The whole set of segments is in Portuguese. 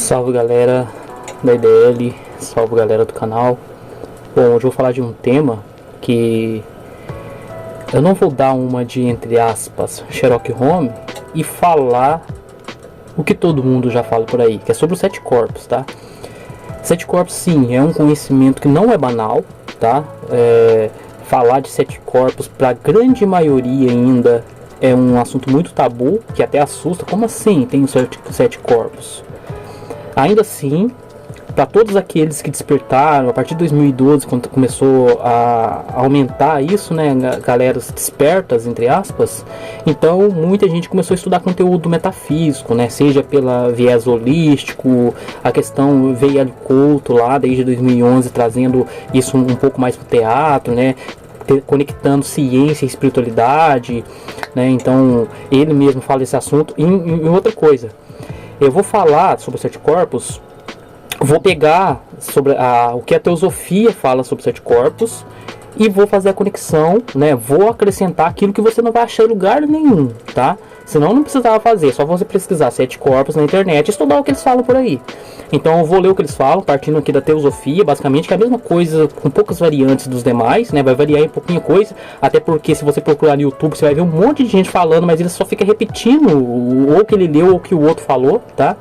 Salve galera da IDL, salve galera do canal. Bom, hoje eu vou falar de um tema que eu não vou dar uma de, entre aspas, Sherlock Holmes e falar o que todo mundo já fala por aí, que é sobre os 7 corpos, tá? 7 corpos, sim, é um conhecimento que não é banal, tá? Falar de 7 corpos para a grande maioria ainda é um assunto muito tabu, que até assusta. Como assim tem os 7 corpos? Ainda assim, para todos aqueles que despertaram a partir de 2012, quando começou a aumentar isso, né, galera despertas, entre aspas, então muita gente começou a estudar conteúdo metafísico, né, seja pela viés holístico, a questão veio ali culto lá desde 2011, trazendo isso um pouco mais para o teatro, né, conectando ciência e espiritualidade, né, então ele mesmo fala desse assunto. E outra coisa, eu vou falar sobre os 7 corpos, vou pegar sobre o que a teosofia fala sobre os 7 corpos e vou fazer a conexão, né? Vou acrescentar aquilo que você não vai achar em lugar nenhum, tá? Senão não precisava fazer, só você pesquisar 7 corpos na internet e estudar o que eles falam por aí. Então eu vou ler o que eles falam, partindo aqui da teosofia, basicamente, que é a mesma coisa, com poucas variantes dos demais, né? Vai variar em pouquinha coisa, até porque se você procurar no YouTube, você vai ver um monte de gente falando, mas ele só fica repetindo ou que ele leu ou que o outro falou, tá?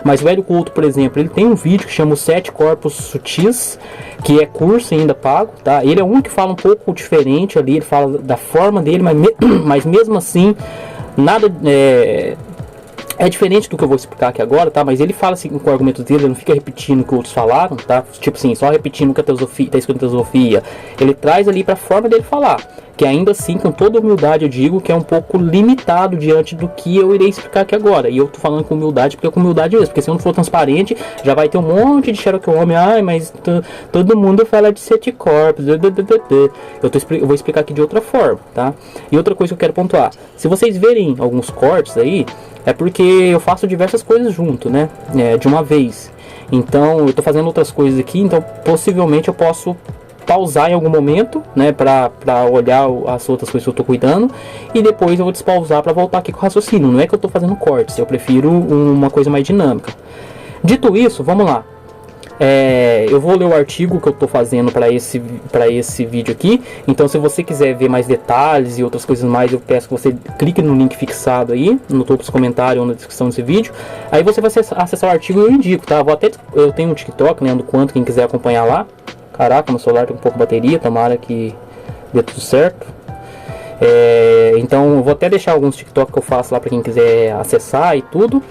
Mas o Velho Culto, por exemplo, ele tem um vídeo que chama os 7 corpos sutis, que é curso ainda pago, tá? Ele é um que fala um pouco diferente ali, ele fala da forma dele, mas mesmo assim, nada é diferente do que eu vou explicar aqui agora, tá? Mas ele fala assim com o argumento dele, ele não fica repetindo o que outros falaram, tá? Tipo assim, só repetindo o que a teosofia, tá escrito na teosofia. Ele traz ali pra forma dele falar, que ainda assim, com toda humildade, eu digo que é um pouco limitado diante do que eu irei explicar aqui agora. E eu tô falando com humildade, porque é com humildade mesmo, porque se eu não for transparente, já vai ter um monte de Sherlock Holmes, ai, mas todo mundo fala de 7 corpos, eu vou explicar aqui de outra forma, tá? E outra coisa que eu quero pontuar, se vocês verem alguns cortes aí, é porque eu faço diversas coisas junto, né? De uma vez. Então, eu tô fazendo outras coisas aqui, então possivelmente eu posso pausar em algum momento, né, para olhar as outras coisas que eu tô cuidando, e depois eu vou despausar para voltar aqui com o raciocínio. Não é que eu tô fazendo cortes, eu prefiro uma coisa mais dinâmica. Dito isso, vamos lá. Eu vou ler o artigo que eu estou fazendo para esse vídeo aqui. Então, se você quiser ver mais detalhes e outras coisas mais, eu peço que você clique no link fixado aí no topo dos comentários ou na descrição desse vídeo. Aí você vai acessar o artigo e eu indico, tá? Eu tenho um TikTok, Leandro Quanto, quem quiser acompanhar lá. Caraca, meu celular tem um pouco de bateria, tomara que dê tudo certo. Então, eu vou até deixar alguns TikTok que eu faço lá para quem quiser acessar e tudo.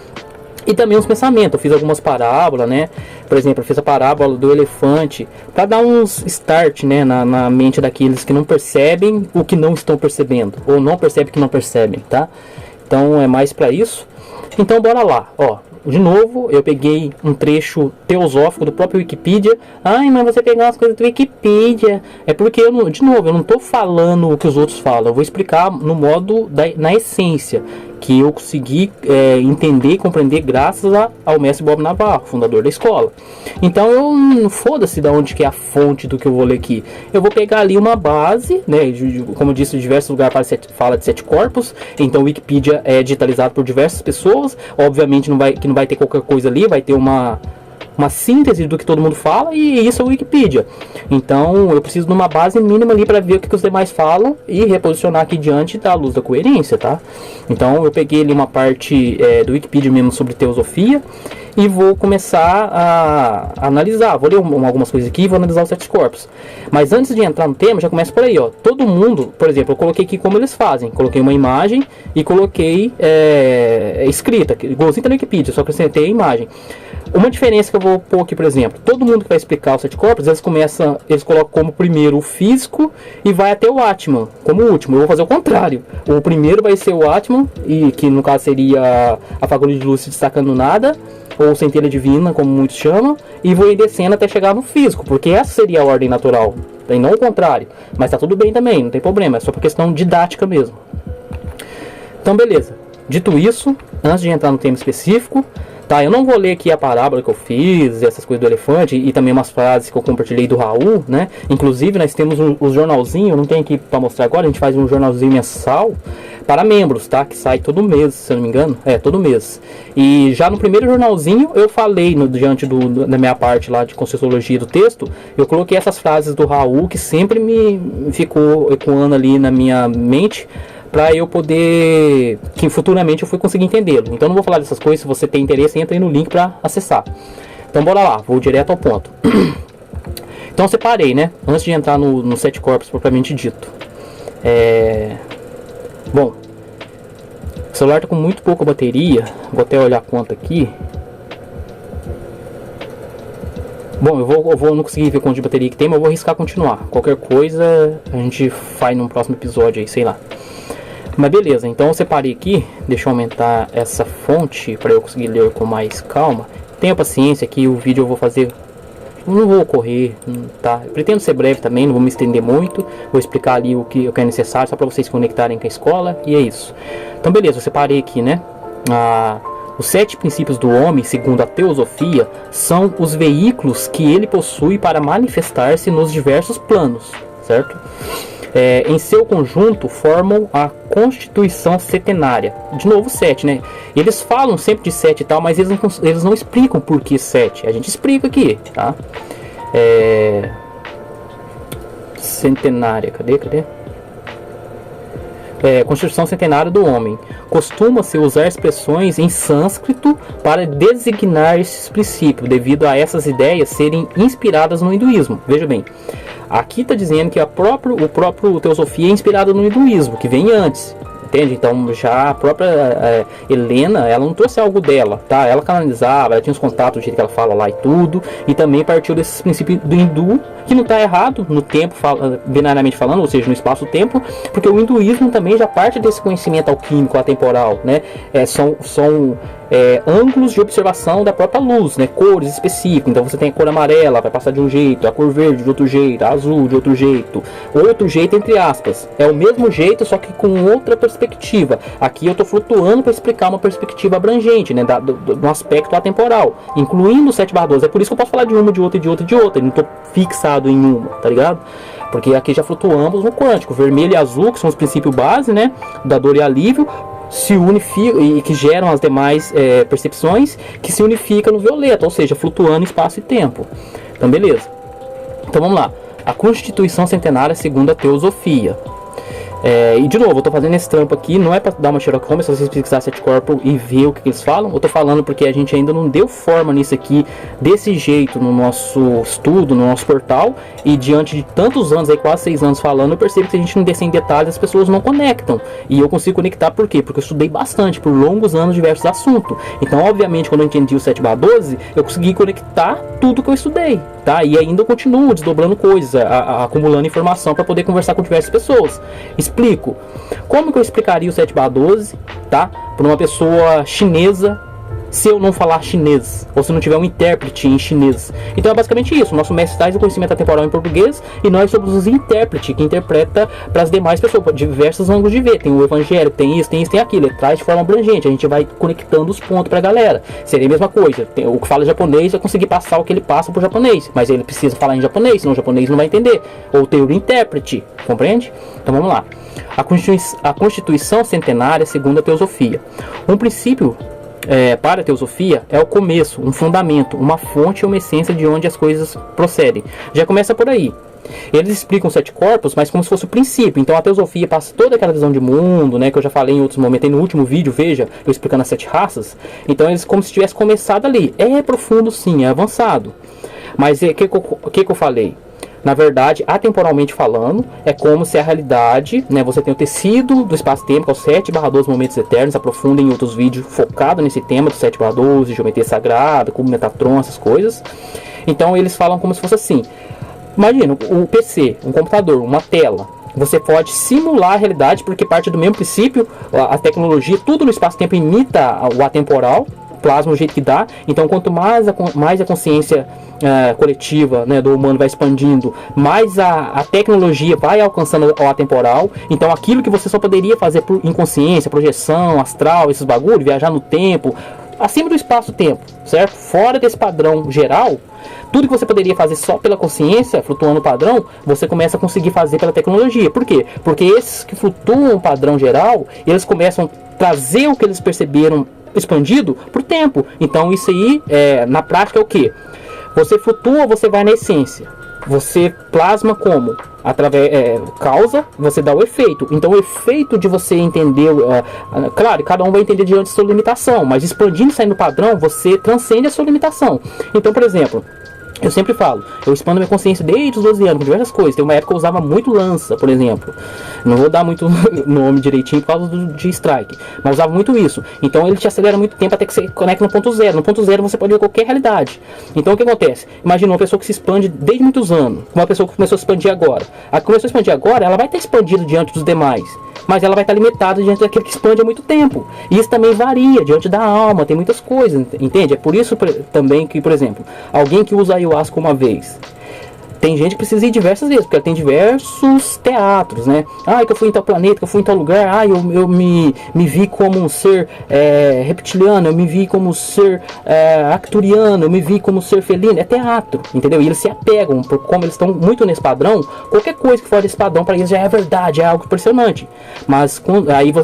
E também os pensamentos, eu fiz algumas parábolas, né? Por exemplo, eu fiz a parábola do elefante para dar uns start, né, na mente daqueles que não percebem o que não estão percebendo, ou não percebem o que não percebem, tá? Então é mais para isso. Então bora lá, ó. De novo, eu peguei um trecho teosófico do próprio Wikipedia. Ai, mas você pegar as coisas do Wikipedia. É porque, eu não tô falando o que os outros falam. Eu vou explicar no modo, na essência, que eu consegui entender e compreender graças ao mestre Bob Navarro, fundador da escola. Então, eu foda-se de onde que é a fonte do que eu vou ler aqui. Eu vou pegar ali uma base, né? Como eu disse, em diversos lugares fala de 7 corpos. Então, o Wikipedia é digitalizado por diversas pessoas. Obviamente, não vai ter qualquer coisa ali, vai ter uma síntese do que todo mundo fala, e isso é o Wikipedia. Então eu preciso de uma base mínima ali para ver o que os demais falam e reposicionar aqui diante da luz da coerência, tá? Então eu peguei ali uma parte do Wikipedia mesmo sobre teosofia e vou começar a analisar. Vou ler algumas coisas aqui e vou analisar os 7 corpos. Mas antes de entrar no tema, já começa por aí, ó. Todo mundo, por exemplo, eu coloquei aqui como eles fazem. Coloquei uma imagem e coloquei escrita, igualzinho tá no Wikipedia, só acrescentei a imagem. Uma diferença que eu vou pôr aqui, por exemplo, todo mundo que vai explicar os 7 corpos, eles colocam como primeiro o físico e vai até o Atman, como último. Eu vou fazer o contrário. O primeiro vai ser o Atman, e que no caso seria a fagulha de luz se destacando nada, ou centelha divina, como muitos chamam, e vou ir descendo até chegar no físico, porque essa seria a ordem natural, e não o contrário. Mas tá tudo bem também, não tem problema, é só por questão didática mesmo. Então beleza, dito isso, antes de entrar no tema específico, tá, eu não vou ler aqui a parábola que eu fiz, essas coisas do elefante, e também umas frases que eu compartilhei do Raul, né? Inclusive nós temos um jornalzinho, eu não tenho aqui para mostrar agora, a gente faz um jornalzinho mensal para membros, tá? Que sai todo mês, se eu não me engano. Todo mês. E já no primeiro jornalzinho eu falei, diante da minha parte lá de Conscienciologia do texto, eu coloquei essas frases do Raul que sempre me ficou ecoando ali na minha mente, para eu poder, que futuramente eu fui conseguir entendê-lo. Então não vou falar dessas coisas. Se você tem interesse, entra aí no link para acessar. Então bora lá, vou direto ao ponto. Então eu separei, né? Antes de entrar no sete corpos propriamente dito. Bom, o celular está com muito pouca bateria. Vou até olhar a conta aqui. Bom, eu não consegui ver quanto de bateria que tem, mas eu vou arriscar continuar. Qualquer coisa a gente faz num próximo episódio aí, sei lá. Mas beleza, então eu separei aqui. Deixa eu aumentar essa fonte para eu conseguir ler com mais calma. Tenha paciência que o vídeo eu vou fazer... Não vou correr, tá? Eu pretendo ser breve também, não vou me estender muito. Vou explicar ali o que é necessário, só para vocês se conectarem com a escola. E é isso. Então beleza, eu separei aqui, né? Os 7 princípios do homem, segundo a teosofia, são os veículos que ele possui para manifestar-se nos diversos planos, certo? Em seu conjunto formam a constituição setenária. De novo 7, né? Eles falam sempre de 7 e tal, mas eles não explicam por que 7. A gente explica aqui, tá? Centenária, cadê? Constituição centenária do homem. Costuma-se usar expressões em sânscrito para designar esses princípios, devido a essas ideias serem inspiradas no hinduísmo. Veja bem, aqui está dizendo que o próprio teosofia é inspirado no hinduísmo, que vem antes. Entende? Então já a própria Helena, ela não trouxe algo dela, tá? Ela canalizava, ela tinha os contatos do jeito que ela fala lá e tudo, e também partiu desses princípios do hindu, que não está errado no tempo, binariamente falando, ou seja, no espaço-tempo, porque o hinduísmo também já parte desse conhecimento alquímico atemporal, né? São ângulos de observação da própria luz, né? Cores específicas. Então você tem a cor amarela, vai passar de um jeito, a cor verde de outro jeito, a azul de outro jeito entre aspas. É o mesmo jeito, só que com outra perspectiva. Aqui eu estou flutuando para explicar uma perspectiva abrangente, né? Do aspecto atemporal, incluindo o 7/12. É por isso que eu posso falar de uma, de outra e de outra e de outra. Eu não estou fixado em uma, tá ligado? Porque aqui já flutuamos no quântico. Vermelho e azul, que são os princípios base, né? Da dor e alívio, se unificam e que geram as demais percepções, que se unificam no violeta, ou seja, flutuando em espaço e tempo. Então beleza. Então vamos lá. A Constituição Centenária segundo a teosofia. E de novo, eu tô fazendo esse trampo aqui, não é para dar uma Sherlock Holmes, se vocês pesquisar Sete Corpos e ver o que eles falam. Eu tô falando porque a gente ainda não deu forma nisso aqui, desse jeito, no nosso estudo, no nosso portal. E diante de tantos anos, aí quase 6 anos falando, eu percebo que se a gente não descer em detalhes, as pessoas não conectam. E eu consigo conectar por quê? Porque eu estudei bastante, por longos anos, diversos assuntos. Então, obviamente, quando eu entendi o 7/12, eu consegui conectar tudo que eu estudei, tá? E ainda eu continuo desdobrando coisas, acumulando informação para poder conversar com diversas pessoas. Explico. Como que eu explicaria o 7/12, tá? Para uma pessoa chinesa, se eu não falar chinês, ou se não tiver um intérprete em chinês. Então é basicamente isso. O nosso mestre traz o conhecimento atemporal em português e nós somos os intérpretes que interpreta para as demais pessoas, para diversos ângulos de ver. Tem o evangelho, tem isso, tem aquilo. Ele traz de forma abrangente. A gente vai conectando os pontos para a galera. Seria a mesma coisa. O que fala japonês vai conseguir passar o que ele passa para o japonês, mas ele precisa falar em japonês, senão o japonês não vai entender. Ou ter o intérprete, compreende? Então vamos lá. A Constituição Centenária segundo a teosofia. Um princípio para a teosofia é o começo, um fundamento, uma fonte e uma essência de onde as coisas procedem. Já começa por aí. Eles explicam os 7 corpos, mas como se fosse o princípio. Então a teosofia passa toda aquela visão de mundo, né, que eu já falei em outros momentos, no último vídeo, veja, eu explicando as 7 raças. Então eles como se tivesse começado ali. É profundo sim, é avançado. Mas o que eu falei? Na verdade, atemporalmente falando, é como se a realidade, né, você tem o tecido do espaço-tempo, que é o 7/12 momentos eternos, aprofunda em outros vídeos focado nesse tema do 7/12, geometria sagrada, cubo Metatron, essas coisas. Então eles falam como se fosse assim. Imagina, o PC, um computador, uma tela. Você pode simular a realidade, porque parte do mesmo princípio, a tecnologia, tudo no espaço-tempo imita o atemporal, plasma o jeito que dá. Então quanto mais a consciência coletiva, né, do humano vai expandindo, mais a tecnologia vai alcançando o atemporal. Então aquilo que você só poderia fazer por inconsciência, projeção, astral, esses bagulho, viajar no tempo, acima do espaço-tempo, certo? Fora desse padrão geral, tudo que você poderia fazer só pela consciência, flutuando o padrão, você começa a conseguir fazer pela tecnologia. Por quê? Porque esses que flutuam o padrão geral, eles começam a trazer o que eles perceberam expandido para o tempo. Então isso aí, na prática, é o que? Você flutua, você vai na essência. Você plasma como? Através causa, você dá o efeito. Então o efeito de você entender, claro, cada um vai entender diante da sua limitação, mas expandindo e saindo do padrão, você transcende a sua limitação. Então, por exemplo, eu sempre falo, eu expando minha consciência desde os 12 anos, com diversas coisas. Tem uma época que eu usava muito lança, por exemplo. Não vou dar muito nome direitinho por causa de strike, mas usava muito isso. Então ele te acelera muito tempo até que você conecta no ponto zero. No ponto zero você pode ver qualquer realidade. Então o que acontece? Imagina uma pessoa que se expande desde muitos anos, uma pessoa que começou a expandir agora. A que começou a expandir agora, ela vai estar expandida diante dos demais, mas ela vai estar limitada diante daquele que expande há muito tempo. E isso também varia diante da alma, tem muitas coisas, entende? É por isso também que, por exemplo, alguém que usa ayahuasca uma vez, tem gente que precisa ir diversas vezes, porque ela tem diversos teatros, né? Ah, que eu fui em tal planeta, que eu fui em tal lugar, ah, eu me vi como um ser reptiliano, eu me vi como um ser arcturiano, eu me vi como um ser felino, é teatro, entendeu? E eles se apegam, por como eles estão muito nesse padrão, qualquer coisa que for desse padrão para eles já é verdade, é algo impressionante. Mas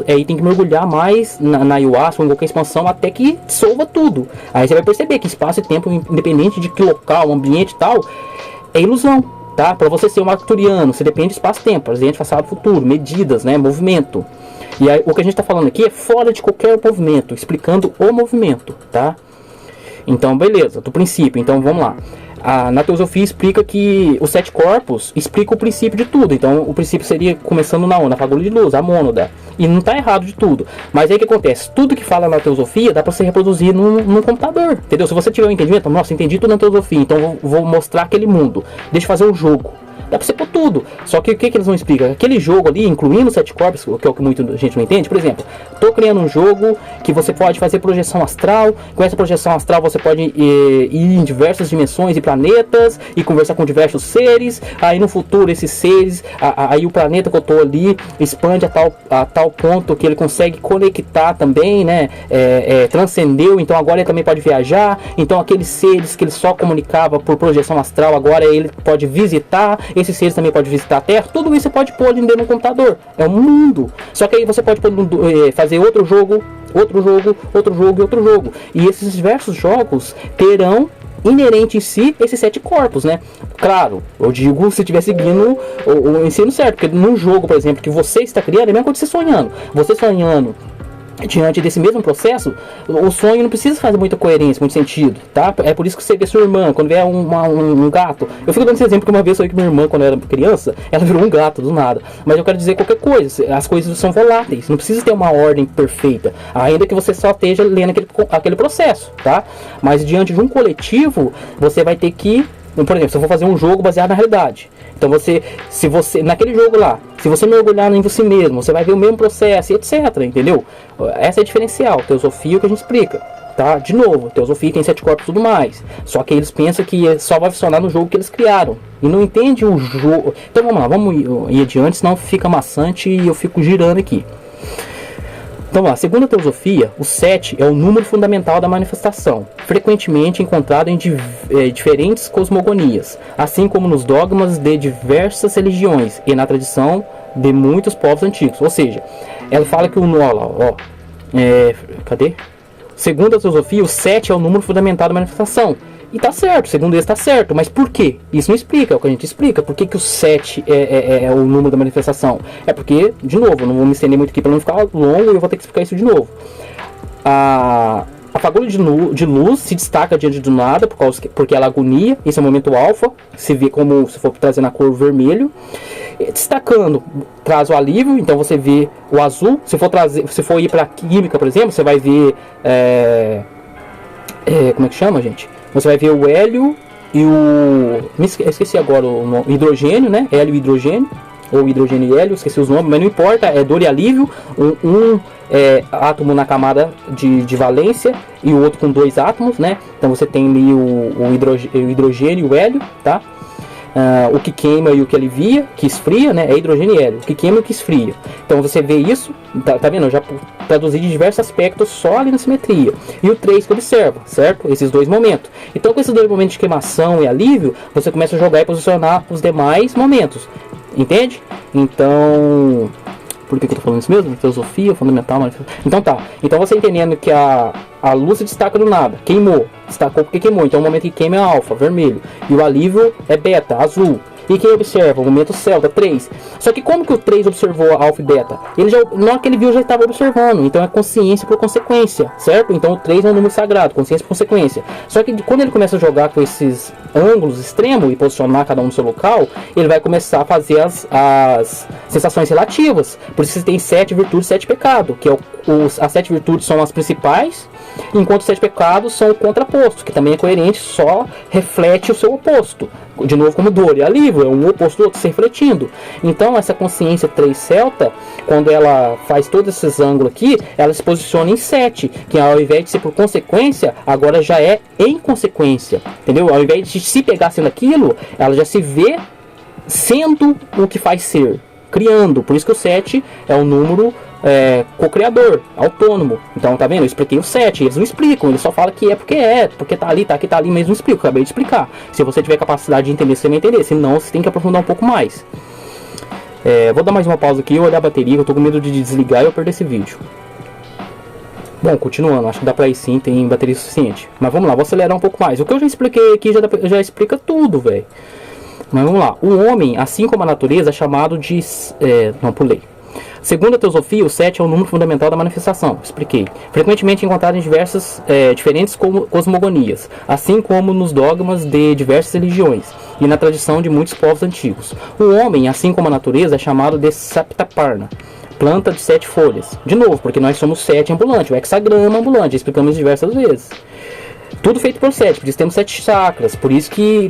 aí tem que mergulhar mais na ayahuasca, em qualquer expansão, até que dissolva tudo. Aí você vai perceber que espaço e tempo, independente de que local, ambiente e tal, é ilusão, tá? Para você ser um arcturiano, você depende de espaço-tempo, presente, passado, futuro, medidas, né? Movimento. E aí, o que a gente está falando aqui é fora de qualquer movimento, explicando o movimento, tá? Então, beleza, do princípio. Então, vamos lá. Na teosofia explica que os 7 corpos explica o princípio de tudo. Então, o princípio seria começando na fagulha de luz, a mônada. E não está errado de tudo. Mas aí o que acontece? Tudo que fala na teosofia dá para você reproduzir num computador, entendeu? Se você tiver um entendimento, nossa, entendi tudo na teosofia, então vou mostrar aquele mundo. Deixa eu fazer um jogo. Dá pra ser por tudo. Só que o que eles não explicam? Aquele jogo ali, incluindo os 7 corpos, que é o que muita gente não entende. Por exemplo, tô criando um jogo que você pode fazer projeção astral. Com essa projeção astral você pode ir em diversas dimensões e planetas e conversar com diversos seres. Aí no futuro esses seres, aí o planeta que eu tô ali expande a tal ponto que ele consegue conectar também, né? Transcendeu, então agora ele também pode viajar. Então aqueles seres que ele só comunicava por projeção astral, agora ele pode visitar. Esses seres também podem visitar a Terra. Tudo isso você pode pôr ali dentro do computador. É um mundo. Só que aí você pode fazer outro jogo, outro jogo, outro jogo e outro jogo. E esses diversos jogos terão inerente em si esses 7 corpos, né? Claro, eu digo se estiver seguindo o ensino certo. Porque num jogo, por exemplo, que você está criando, é a mesma coisa que você sonhando. Você sonhando diante desse mesmo processo, o sonho não precisa fazer muita coerência, muito sentido, tá? É por isso que você vê sua irmã, quando vê um gato. Eu fico dando esse exemplo que uma vez eu vi que minha irmã, quando eu era criança, ela virou um gato do nada. Mas eu quero dizer qualquer coisa, as coisas são voláteis, não precisa ter uma ordem perfeita, ainda que você só esteja lendo aquele processo, tá? Mas diante de um coletivo, você vai ter que, por exemplo, se eu for fazer um jogo baseado na realidade, então se você, naquele jogo lá, se você mergulhar em você mesmo, você vai ver o mesmo processo, etc, entendeu? Essa é a diferencial, teosofia é o que a gente explica, tá? De novo, teosofia tem 7 corpos e tudo mais, só que eles pensam que só vai funcionar no jogo que eles criaram, e não entende o jogo. Então vamos lá, vamos ir adiante, senão fica maçante e eu fico girando aqui. Então, lá, segundo a teosofia, o 7 é o número fundamental da manifestação, frequentemente encontrado em diferentes cosmogonias, assim como nos dogmas de diversas religiões e na tradição de muitos povos antigos. Ou seja, ela fala que cadê? Segundo a teosofia, o 7 é o número fundamental da manifestação. E tá certo, segundo eles tá certo, mas por quê? Isso não explica, é o que a gente explica. Por que o 7 é o número da manifestação? É porque, de novo, eu não vou me estender muito aqui para não ficar longo e eu vou ter que explicar isso de novo. A fagulha de luz se destaca diante do nada, porque ela agonia, esse é o momento alfa, se vê como se for trazendo a cor vermelho. Destacando, traz o alívio, então você vê o azul. Se for ir para química, por exemplo, você vai ver como é que chama, gente? Você vai ver o hélio e esqueci agora o hidrogênio, né? Hélio e hidrogênio, ou hidrogênio e hélio, esqueci os nomes, mas não importa, é dor e alívio. Um átomo na camada de valência e o outro com 2 átomos, né? Então você tem ali o hidrogênio e o hélio, tá? O que queima e o que alivia, que esfria, né? É hidrogênio e hélio. O que queima e o que esfria. Então você vê isso Tá vendo? Eu já traduzi de diversos aspectos só ali na simetria. E o 3 que observa, certo? Esses dois momentos. Então, com esses dois momentos de queimação e alívio, você começa a jogar e posicionar os demais momentos. Entende? Então, por que eu tô falando isso mesmo? Filosofia, fundamental. Então tá. Então você entendendo que a luz se destaca do nada. Queimou. Destacou porque queimou. Então o momento que queima é alfa, vermelho. E o alívio é beta, azul. E quem observa? O momento celta, 3. Só que como que o 3 observou a alfa e beta? Ele já, na hora que ele viu, já estava observando. Então é consciência por consequência, certo? Então o 3 é um número sagrado, consciência por consequência. Só que quando ele começa a jogar com esses ângulos extremos e posicionar cada um no seu local, ele vai começar a fazer as sensações relativas. Por isso você tem 7 virtudes e 7 pecados, que é as 7 virtudes são as principais, enquanto os 7 pecados são o contraposto, que também é coerente, só reflete o seu oposto. De novo, como dor e alívio, é um oposto do outro se refletindo. Então essa consciência 3 celta, quando ela faz todos esses ângulos aqui, ela se posiciona em 7, que ao invés de ser por consequência, agora já é em consequência, entendeu? Ao invés de se pegar sendo aquilo, ela já se vê sendo o que faz ser, criando. Por isso que o 7 é um número co-criador, autônomo. Então, tá vendo? Eu expliquei o 7, eles não explicam, eles só falam que porque tá ali, tá aqui, tá ali, mas não explicam, acabei de explicar. Se você tiver capacidade de entender, você vai entender, senão você tem que aprofundar um pouco mais. Vou dar mais uma pausa aqui, olhar a bateria, eu tô com medo de desligar e eu perder esse vídeo. Bom, continuando, acho que dá pra ir sim, tem bateria suficiente. Mas vamos lá, vou acelerar um pouco mais. O que eu já expliquei aqui já explica tudo, velho. Mas vamos lá, o homem, assim como a natureza, é chamado de... não, pulei. Segundo a teosofia, o 7 é o número fundamental da manifestação, expliquei. Frequentemente encontrado em diferentes cosmogonias, assim como nos dogmas de diversas religiões e na tradição de muitos povos antigos. O homem, assim como a natureza, é chamado de Saptaparna, planta de 7 folhas. De novo, porque nós somos 7 ambulantes, o hexagrama ambulante, explicamos diversas vezes. Tudo feito por 7, por isso temos 7 chakras, por isso que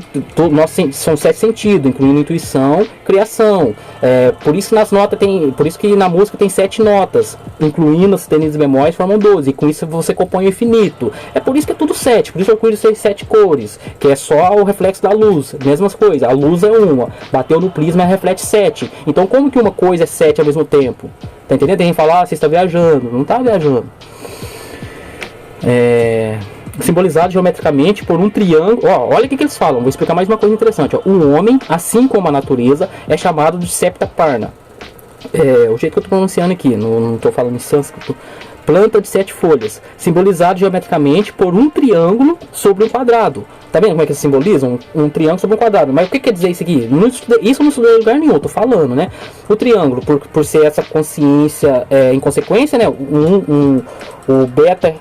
são 7 sentidos, incluindo intuição, criação. Por isso que na música tem 7 notas, incluindo as sustenidas bemóis, formam 12, e com isso você compõe o infinito. É por isso que é tudo 7, por isso eu arco-íris tem 7 cores, que é só o reflexo da luz, mesmas coisas, a luz é uma, bateu no prisma e reflete 7. Então como que uma coisa é 7 ao mesmo tempo? Tá entendendo? Tem gente falar, você está viajando, não está viajando. Simbolizado geometricamente por um triângulo. Olha o que eles falam, vou explicar mais uma coisa interessante. O homem, assim como a natureza, é chamado de Saptaparna. O jeito que eu estou pronunciando aqui, não estou falando em sânscrito. Planta de 7 folhas, simbolizado geometricamente por um triângulo sobre um quadrado. Tá vendo como é que eles simbolizam? Um triângulo sobre um quadrado. Mas o que quer dizer isso aqui? Isso não estudei em lugar nenhum, tô falando, né? O triângulo, por ser essa consciência em consequência, né? O beta,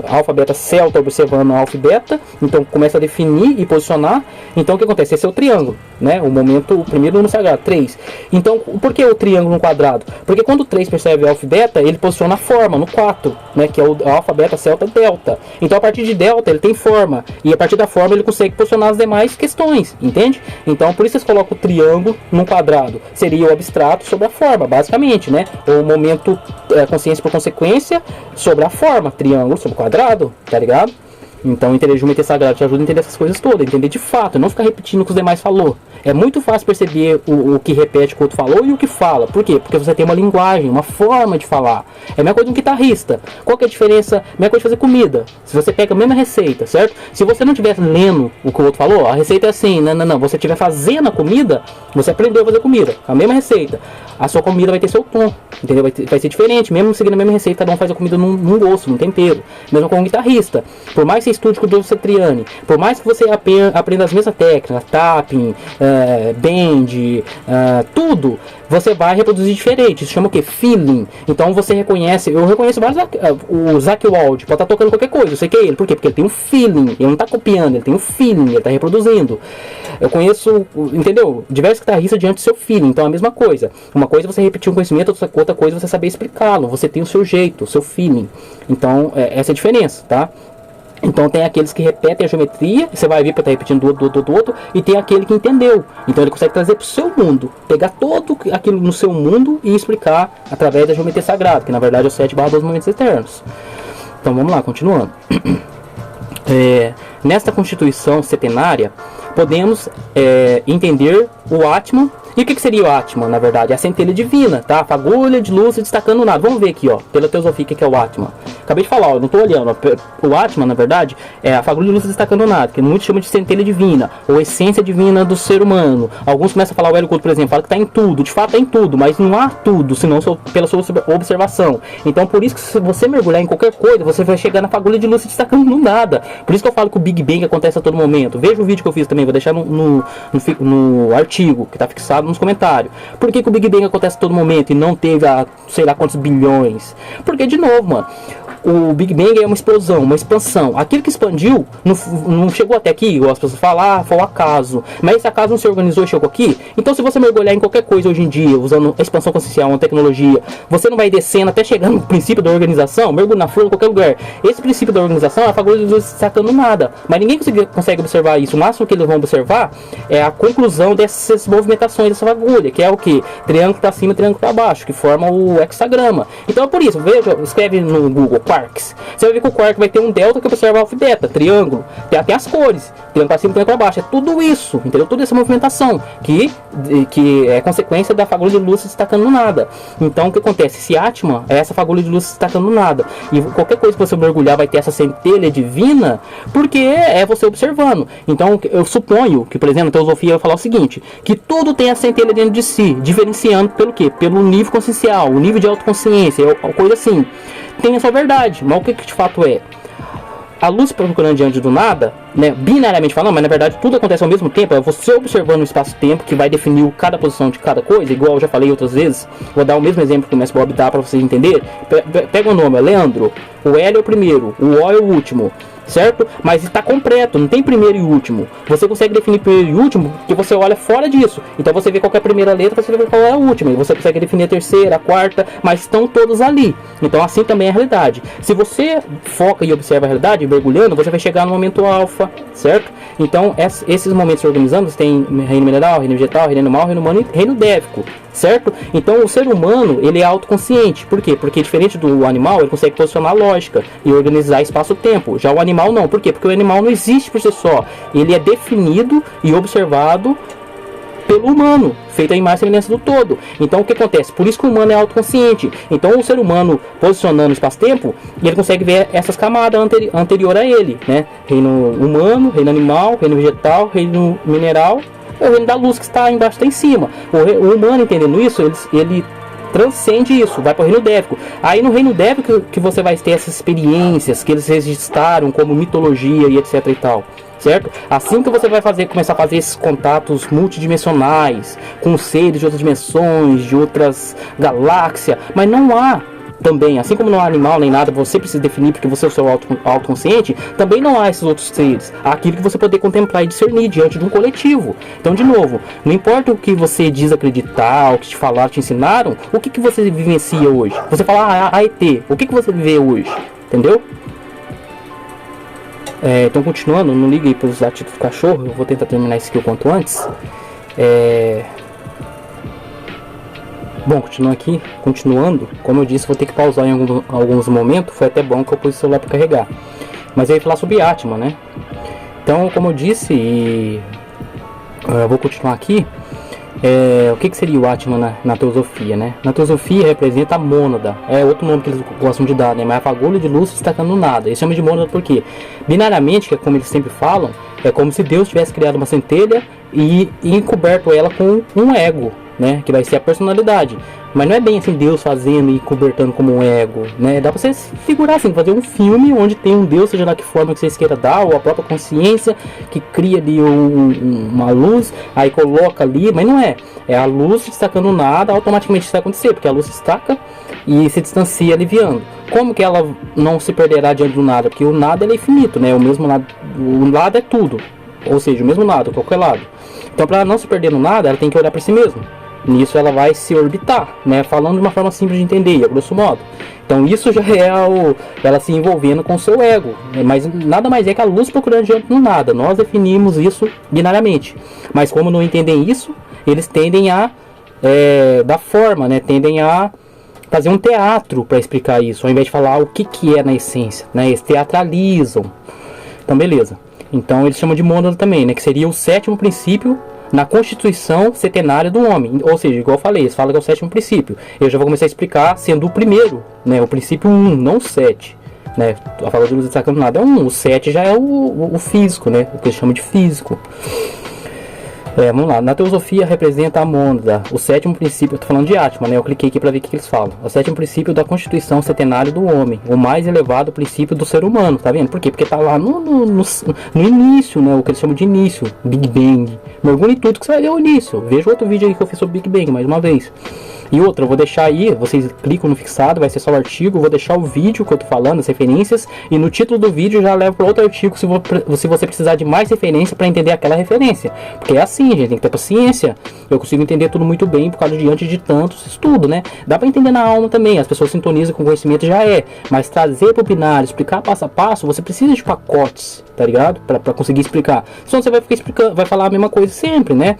alfa, beta, celta observando alfa e beta, então começa a definir e posicionar. Então o que acontece? Esse é o triângulo, né? O primeiro número sagrado, 3. Então, por que o triângulo no quadrado? Porque quando o 3 percebe alfa e beta, ele posiciona a forma no 4, né? Que é o alfa, beta, celta, delta. Então a partir de delta ele tem forma, e a partir da forma ele consegue posicionar as demais questões, entende? Então por isso eles colocam o triângulo no quadrado. Seria o abstrato sobre a forma, basicamente, né? O momento consciência por consequência sobre a forma, triângulo sobre quadrado, tá ligado? Então entender geometria sagrada te ajuda a entender essas coisas todas, entender de fato, não ficar repetindo o que os demais falou. É muito fácil perceber o que repete o que o outro falou e o que fala. Por quê? Porque você tem uma linguagem, uma forma de falar. É a mesma coisa de um guitarrista. Qual que é a diferença? A mesma coisa de fazer comida. Se você pega a mesma receita, certo? Se você não estiver lendo o que o outro falou, a receita é assim, não. Você estiver fazendo a comida, você aprendeu a fazer comida. A mesma receita. A sua comida vai ter seu tom, entendeu? Vai ser diferente, mesmo seguindo a mesma receita, cada um faz a comida num gosto, num tempero. Mesmo com um guitarrista. Por mais que você estude com o Joseph Satriani, por mais que você aprenda as mesmas técnicas, tapping, bend, tudo, você vai reproduzir diferente. Isso chama o que? Feeling. Então você reconhece, eu reconheço vários, o Zakk Wylde pode estar tocando qualquer coisa, eu sei que é ele. Por quê? Porque ele tem um feeling, ele não está copiando, ele tem um feeling, ele está reproduzindo. Eu conheço, entendeu? Diversos guitarristas diante do seu feeling, então é a mesma coisa. Uma coisa é você repetir um conhecimento, outra coisa é você saber explicá-lo, você tem o seu jeito, o seu feeling. Então essa é a diferença, tá? Então tem aqueles que repetem a geometria, você vai ver para estar repetindo do outro, e tem aquele que entendeu. Então ele consegue trazer para o seu mundo, pegar todo aquilo no seu mundo e explicar através da geometria sagrada, que na verdade é o 7/12 momentos eternos. Então vamos lá, continuando. Nesta constituição setenária, podemos entender o Atman E o que seria o Atman, na verdade? É a centelha divina, tá? A fagulha de luz destacando nada. Vamos ver aqui, ó, pela teosofia, o que é o Atman. Acabei de falar, ó, não tô olhando. O Atman, na verdade, é a fagulha de luz destacando nada, que muitos chamam de centelha divina, ou essência divina do ser humano. Alguns começam a falar, o Hélio Couto, por exemplo, fala que tá em tudo. De fato, tá em tudo, mas não há tudo, senão pela sua observação. Então, por isso que se você mergulhar em qualquer coisa, você vai chegar na fagulha de luz destacando nada. Por isso que eu falo que o Big Bang acontece a todo momento. Veja o vídeo que eu fiz também, vou deixar no artigo, que tá fixado nos comentários. Por que o Big Bang acontece a todo momento e não teve a sei lá quantos bilhões? Porque, de novo, mano, o Big Bang é uma explosão, uma expansão. Aquilo que expandiu não chegou até aqui, igual as pessoas falam, foi um acaso. Mas esse acaso não se organizou e chegou aqui. Então, se você mergulhar em qualquer coisa hoje em dia, usando a expansão consciencial, uma tecnologia, você não vai descendo até chegar no princípio da organização, mergulho na flor, em qualquer lugar. Esse princípio da organização é a fagulha de luz destacando nada. Mas ninguém consegue observar isso. O máximo que eles vão observar é a conclusão dessas movimentações dessa fagulha, que é o que? Triângulo para cima, triângulo para baixo, que forma o hexagrama. Então é por isso, veja, escreve no Google quarks. Você vai ver que o quark vai ter um delta que observa alfa e beta, triângulo, tem as cores, triângulo para cima, triângulo para baixo, é tudo isso, entendeu? Toda essa movimentação que é consequência da fagulha de luz destacando nada. Então o que acontece? Esse Atman é essa fagulha de luz destacando nada, e qualquer coisa que você mergulhar vai ter essa centelha divina, porque é você observando. Então eu suponho que, por exemplo, a teosofia vai falar o seguinte, que tudo tem a centelha dentro de si, diferenciando pelo quê? Pelo nível consciencial, o nível de autoconsciência, coisa assim. Tem a sua verdade, mas o que de fato é? A luz procurando diante do nada, né, binariamente falando, mas na verdade tudo acontece ao mesmo tempo, é você observando o espaço-tempo que vai definir cada posição de cada coisa, igual eu já falei outras vezes. Vou dar o mesmo exemplo que o Mestre Bob dá para vocês entenderem. Pega o nome, é Leandro, o L é o primeiro, o O é o último, certo? Mas está completo, não tem primeiro e último. Você consegue definir primeiro e último porque você olha fora disso. Então você vê qual é a primeira letra, você vê qual é a última. E você consegue definir a terceira, a quarta, mas estão todos ali. Então assim também é a realidade. Se você foca e observa a realidade, mergulhando, você vai chegar no momento alfa, certo? Então esses momentos se organizando, você tem reino mineral, reino vegetal, reino animal, reino humano e reino dévico, certo? Então o ser humano, ele é autoconsciente. Por quê? Porque diferente do animal, ele consegue posicionar a lógica e organizar espaço-tempo. Já o animal não. Por quê? Porque o animal não existe por si só. Ele é definido e observado pelo humano, feito a imagem e semelhança do todo. Então o que acontece? Por isso que o humano é autoconsciente. Então o ser humano posicionando o espaço-tempo, ele consegue ver essas camadas anterior a ele, né? Reino humano, reino animal, reino vegetal, reino mineral, o reino da luz que está embaixo, está em cima. O humano entendendo isso, ele transcende isso, vai para o reino dévico. Aí no reino dévico que você vai ter essas experiências que eles registraram como mitologia e etc e tal, certo? Assim que você vai começar a fazer esses contatos multidimensionais com seres de outras dimensões, de outras galáxias, mas não há também, assim como não há animal nem nada, você precisa definir porque você é o seu autoconsciente, também não há esses outros seres, há aquilo que você poder contemplar e discernir diante de um coletivo. Então, de novo, não importa o que você diz acreditar, o que te falaram, te ensinaram, o que você vivencia hoje? Você fala, a ET, o que você vive hoje? Entendeu? Então, continuando, não ligue para os latidos do cachorro, eu vou tentar terminar isso aqui o quanto antes. Bom, continuando, como eu disse, vou ter que pausar em alguns momentos, foi até bom que eu pus o celular para carregar. Mas eu ia falar sobre Atman, né? Então, como eu disse, eu vou continuar aqui. O que seria o Atman na teosofia, né? Na teosofia representa a mônada, é outro nome que eles gostam de dar, né? Mas a fagulha de luz destacando nada. Eles chamam de mônada porque, binariamente, que é como eles sempre falam, é como se Deus tivesse criado uma centelha e encoberto ela com um ego, né, que vai ser a personalidade, mas não é bem assim Deus fazendo e cobertando como um ego, né? Dá pra você figurar assim, fazer um filme onde tem um Deus, seja lá que forma que vocês queiram dar, ou a própria consciência que cria ali uma luz, aí coloca ali, mas não é a luz destacando nada, automaticamente isso vai acontecer, porque a luz se destaca e se distancia aliviando. Como que ela não se perderá diante do nada? Porque o nada ele é infinito, né? O mesmo lado, o lado é tudo, ou seja, o mesmo lado, qualquer lado. Então, para ela não se perder no nada, ela tem que olhar para si mesma. Nisso ela vai se orbitar, né? Falando de uma forma simples de entender, a grosso modo. Então isso já é ela se envolvendo com o seu ego, né? Mas nada mais é que a luz procurando diante do nada. Nós definimos isso binariamente. Mas como não entendem isso, eles tendem a dar forma, né? Tendem a fazer um teatro para explicar isso, ao invés de falar o que é na essência, né? Eles teatralizam. Então beleza. Então eles chamam de mônada também, né? Que seria o sétimo princípio na Constituição Centenária do Homem. Ou seja, igual eu falei, eles falam que é o sétimo princípio. Eu já vou começar a explicar sendo o primeiro, né, o princípio 1, não o 7. Né, a favor de luz destacando nada é 1, o 7 já é o físico, né, o que eles chamam de físico. Vamos lá, na teosofia representa a mônada, o sétimo princípio, eu tô falando de Atma, né, eu cliquei aqui para ver o que eles falam. O sétimo princípio da Constituição Centenária do Homem, o mais elevado princípio do ser humano, tá vendo? Por quê? Porque tá lá no início, né, o que eles chamam de início, Big Bang. Mergulhe em tudo que você vai ver o início. Veja outro vídeo aí que eu fiz sobre Big Bang, mais uma vez. E outra, eu vou deixar aí, vocês clicam no fixado, vai ser só o artigo, eu vou deixar o vídeo que eu tô falando, as referências, e no título do vídeo já leva para outro artigo se você precisar de mais referência para entender aquela referência. Porque é assim, gente, tem que ter paciência. Eu consigo entender tudo muito bem por causa diante de tantos estudos, né? Dá para entender na alma também, as pessoas sintonizam com o conhecimento, já é. Mas trazer para o binário, explicar passo a passo, você precisa de pacotes, tá ligado? Para conseguir explicar. Senão você vai ficar explicando, vai falar a mesma coisa sempre, né?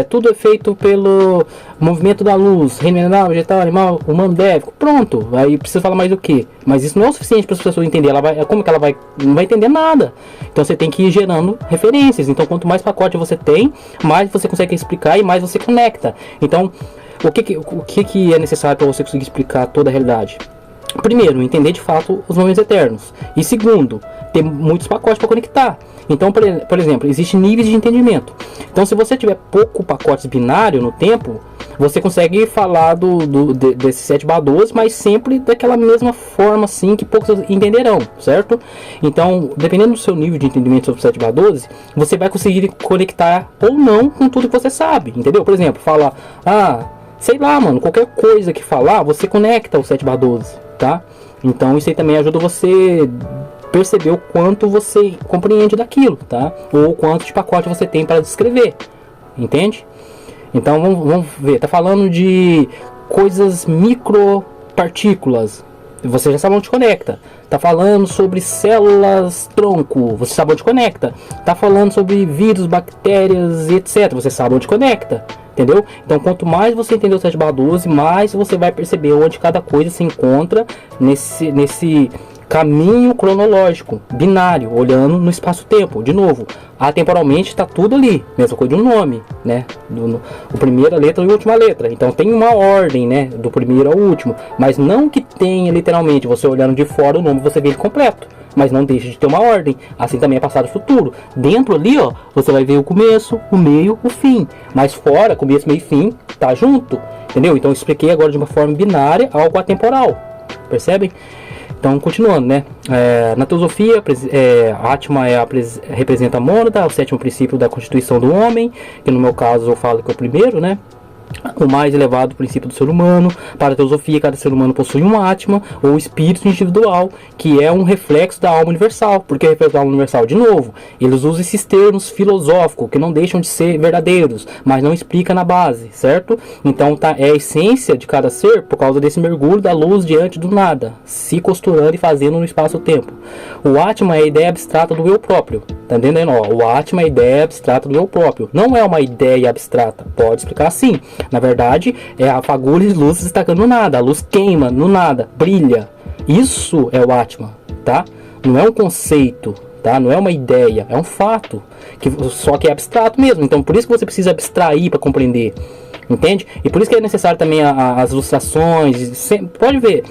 Tudo é feito pelo movimento da luz, reino mineral, vegetal, animal, humano, bélico. Pronto, aí precisa falar mais do que. Mas isso não é o suficiente para as pessoas entenderem. Como que ela vai? Não vai entender nada. Então você tem que ir gerando referências. Então quanto mais pacote você tem, mais você consegue explicar e mais você conecta. Então o que é necessário para você conseguir explicar toda a realidade? Primeiro, entender de fato os momentos eternos. E segundo, ter muitos pacotes para conectar. Então, por exemplo, existem níveis de entendimento. Então, se você tiver pouco pacotes binário no tempo, você consegue falar desse 7/12, mas sempre daquela mesma forma assim que poucos entenderão, certo? Então, dependendo do seu nível de entendimento sobre o 7/12, você vai conseguir conectar ou não com tudo que você sabe, entendeu? Por exemplo, fala, sei lá, mano, qualquer coisa que falar, você conecta o 7/12, tá? Então, isso aí também ajuda você perceber o quanto você compreende daquilo, tá? Ou quanto de pacote você tem para descrever, entende? Então vamos ver, tá falando de coisas micropartículas, você já sabe onde conecta. Tá falando sobre células tronco, você sabe onde conecta. Tá falando sobre vírus, bactérias, etc, você sabe onde conecta, entendeu? Então quanto mais você entender o 7/12, mais você vai perceber onde cada coisa se encontra nesse caminho cronológico, binário, olhando no espaço-tempo. De novo, atemporalmente está tudo ali, mesma coisa de um nome, né? O primeira letra e a última letra. Então tem uma ordem, né? Do primeiro ao último, mas não que tenha literalmente, você olhando de fora o nome, você vê ele completo, mas não deixa de ter uma ordem. Assim também é passado e futuro. Dentro ali, ó, você vai ver o começo, o meio, o fim, mas fora, começo, meio e fim, tá junto, entendeu? Então eu expliquei agora de uma forma binária algo atemporal, percebem? Então, continuando, né? Na teosofia, Atma representa a mônada, o sétimo princípio da constituição do homem, que no meu caso eu falo que é o primeiro, né? O mais elevado princípio do ser humano. Para a teosofia, cada ser humano possui um Atma, ou espírito individual, que é um reflexo da alma universal. Por que reflexo da alma universal? De novo, eles usam esses termos filosóficos, que não deixam de ser verdadeiros, mas não explica na base, certo? Então é a essência de cada ser por causa desse mergulho da luz diante do nada, se costurando e fazendo no espaço-tempo. O Atma é a ideia abstrata do eu próprio. Tá entendendo? O Atma é a ideia abstrata do eu próprio. Não é uma ideia abstrata. Pode explicar assim. Na verdade, é a fagulha de luz destacando no nada. A luz queima no nada, brilha. Isso é o Atma, tá? Não é um conceito, tá? Não é uma ideia, é um fato. Só que é abstrato mesmo. Então, por isso que você precisa abstrair para compreender. Entende? E por isso que é necessário também as ilustrações. Pode ver,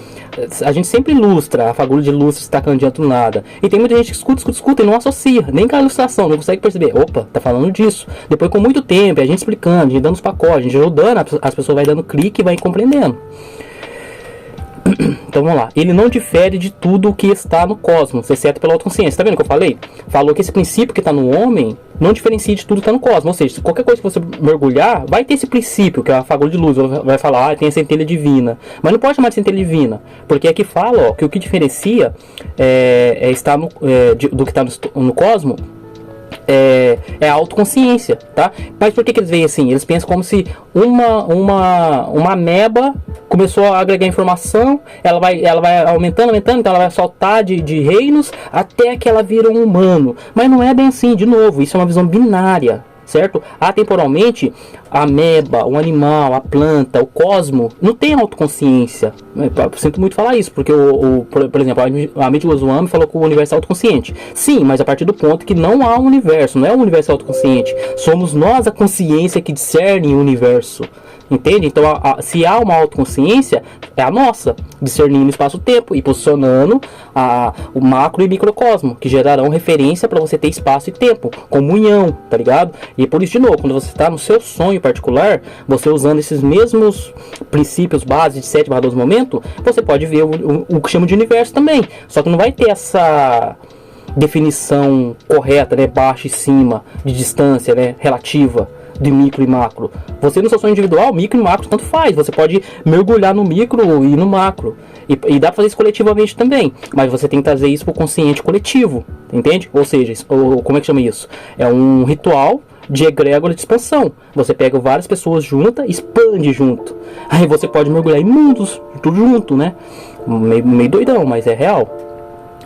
a gente sempre ilustra, a fagulha de luz destacando diante do nada. E tem muita gente que escuta e não associa, nem com a ilustração, não consegue perceber. Opa, tá falando disso. Depois com muito tempo, a gente explicando, a gente dando os pacotes, a gente ajudando, as pessoas vai dando clique e vai compreendendo. Então vamos lá, ele não difere de tudo o que está no cosmos, exceto pela autoconsciência. Tá vendo o que eu falei? Falou que esse princípio que está no homem não diferencia de tudo que está no cosmos. Ou seja, qualquer coisa que você mergulhar, vai ter esse princípio, que é a fagulha de luz, vai falar, tem a centelha divina. Mas não pode chamar de centelha divina, porque aqui fala, ó, que o que diferencia estar do que está no cosmos é a autoconsciência, tá? Mas por que eles veem assim? Eles pensam como se uma ameba começou a agregar informação, ela vai aumentando, então ela vai saltar de reinos até que ela vira um humano. Mas não é bem assim, de novo, isso é uma visão binária, certo? Atemporalmente, a ameba, o animal, a planta, o cosmo não tem autoconsciência. Eu sinto muito falar isso, porque por exemplo, a Amit Goswami falou que o universo é autoconsciente. Sim, mas a partir do ponto que não há um universo, não é um universo autoconsciente. Somos nós a consciência que discerne o universo. Entende? Então, se há uma autoconsciência, é a nossa, discernindo espaço-tempo e posicionando o macro e microcosmo, que gerarão referência para você ter espaço e tempo, comunhão, tá ligado? E por isso, de novo, quando você está no seu sonho particular, você usando esses mesmos princípios básicos de 7/12 momento, você pode ver o que chama de universo também, só que não vai ter essa definição correta, né, baixo e cima, de distância, né, relativa, de micro e macro. Você no seu sonho individual, micro e macro tanto faz. Você pode mergulhar no micro e no macro. E dá pra fazer isso coletivamente também. Mas você tem que trazer isso pro consciente coletivo. Entende? Ou seja, como é que chama isso? É um ritual de egrégora de expansão. Você pega várias pessoas juntas e expande junto. Aí você pode mergulhar em mundos, tudo junto, né? Meio doidão, mas é real.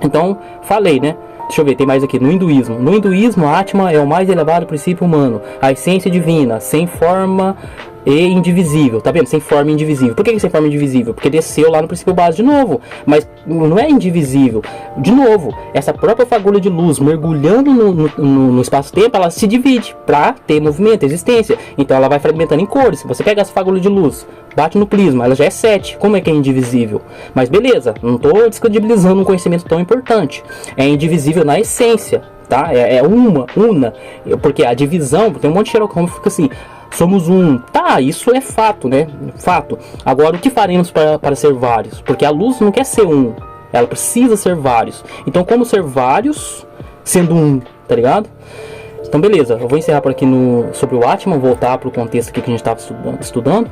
Então, falei, né? Deixa eu ver, tem mais aqui. No hinduísmo. No hinduísmo, a Atma é o mais elevado princípio humano. A essência divina, sem forma e indivisível. Tá vendo? Sem forma e indivisível. Por que sem forma e indivisível? Porque desceu lá no princípio base de novo. Mas não é indivisível. De novo, essa própria fagulha de luz mergulhando no espaço-tempo, ela se divide para ter movimento, existência. Então ela vai fragmentando em cores. Se você pega essa fagulha de luz, bate no prisma, ela já é 7. Como é que é indivisível? Mas beleza, não estou descredibilizando um conhecimento tão importante. É indivisível na essência, tá? É una. Porque a divisão, tem um monte de Sherlock Holmes que fica assim: somos um. Tá, isso é fato, né? Fato. Agora, o que faremos para ser vários? Porque a luz não quer ser um, ela precisa ser vários. Então, como ser vários sendo um, tá ligado? Então, beleza. Eu vou encerrar por aqui sobre o Atman, voltar para o contexto aqui que a gente estava estudando.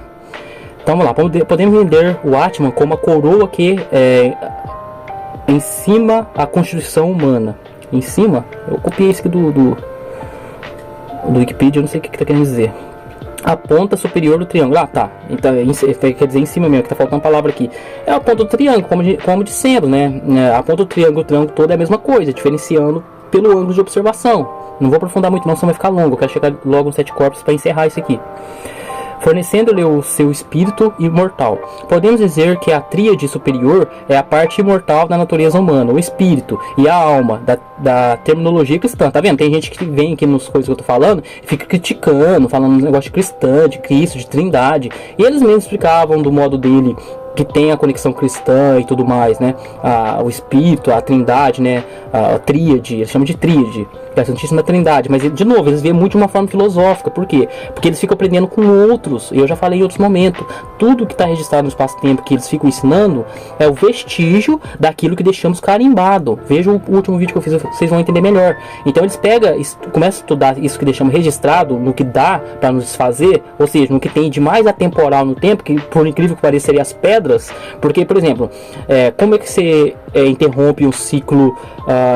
Então, vamos lá. Podemos entender o Atman como a coroa que em cima a constituição humana. Em cima, eu copiei isso aqui do Wikipedia, eu não sei o que está querendo dizer. A ponta superior do triângulo. Ah, tá. Então, quer dizer em cima mesmo, que tá faltando uma palavra aqui. É a ponta do triângulo, como dissendo, né? A ponta do triângulo, o triângulo todo é a mesma coisa, diferenciando pelo ângulo de observação. Não vou aprofundar muito, não, senão vai ficar longo. Eu quero chegar logo nos 7 corpos para encerrar isso aqui. Fornecendo-lhe o seu espírito imortal. Podemos dizer que a tríade superior é a parte imortal da natureza humana, o espírito e a alma da terminologia cristã. Tá vendo? Tem gente que vem aqui nas coisas que eu tô falando e fica criticando, falando um negócio de cristã, de Cristo, de trindade. E eles mesmos explicavam do modo dele, que tem a conexão cristã e tudo mais, né? O espírito, a trindade, né? A tríade, eles chamam de tríade, que é a Santíssima Trindade. Mas, de novo, eles veem muito de uma forma filosófica. Por quê? Porque eles ficam aprendendo com outros. E eu já falei em outros momentos. Tudo que está registrado no espaço-tempo que eles ficam ensinando é o vestígio daquilo que deixamos carimbado. Veja o último vídeo que eu fiz, vocês vão entender melhor. Então eles começam a estudar isso que deixamos registrado, no que dá para nos desfazer, ou seja, no que tem de mais atemporal no tempo, que por incrível que pareça seria as pedras. Porque, por exemplo, como é que você interrompe um ciclo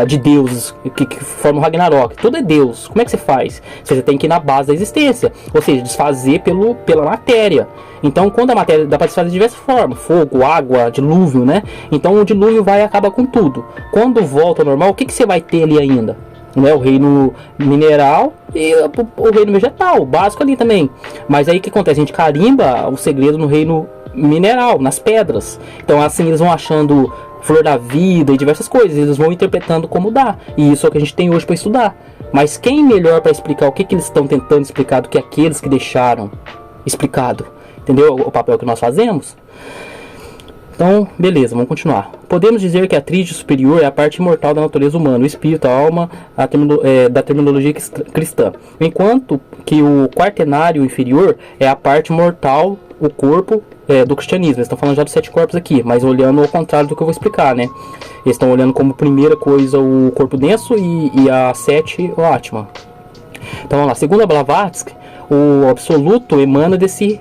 de deuses que forma o Ragnarok? Tudo é Deus. Como é que você faz? Você tem que ir na base da existência, ou seja, desfazer pela matéria. Então, quando a matéria dá para desfazer de diversas formas, fogo, água, dilúvio, né? Então o dilúvio vai e acaba com tudo. Quando volta ao normal, o que você vai ter ali ainda? Né, o reino mineral e o reino vegetal, o básico ali também. Mas aí o que acontece? A gente carimba o segredo no reino mineral, nas pedras. Então assim eles vão achando flor da vida e diversas coisas, eles vão interpretando como dá. E isso é o que a gente tem hoje para estudar. Mas quem melhor para explicar o que eles estão tentando explicar do que aqueles que deixaram explicado? Entendeu o papel que nós fazemos? Então, beleza, vamos continuar. Podemos dizer que a tríade superior é a parte imortal da natureza humana, o espírito, a alma, da terminologia cristã. Enquanto que o quaternário inferior é a parte mortal, o corpo do cristianismo. Eles estão falando já dos 7 corpos aqui, mas olhando ao contrário do que eu vou explicar, né? Eles estão olhando como primeira coisa o corpo denso e a 7 o Atman. Então, vamos lá. Segundo a Blavatsky, o absoluto emana desse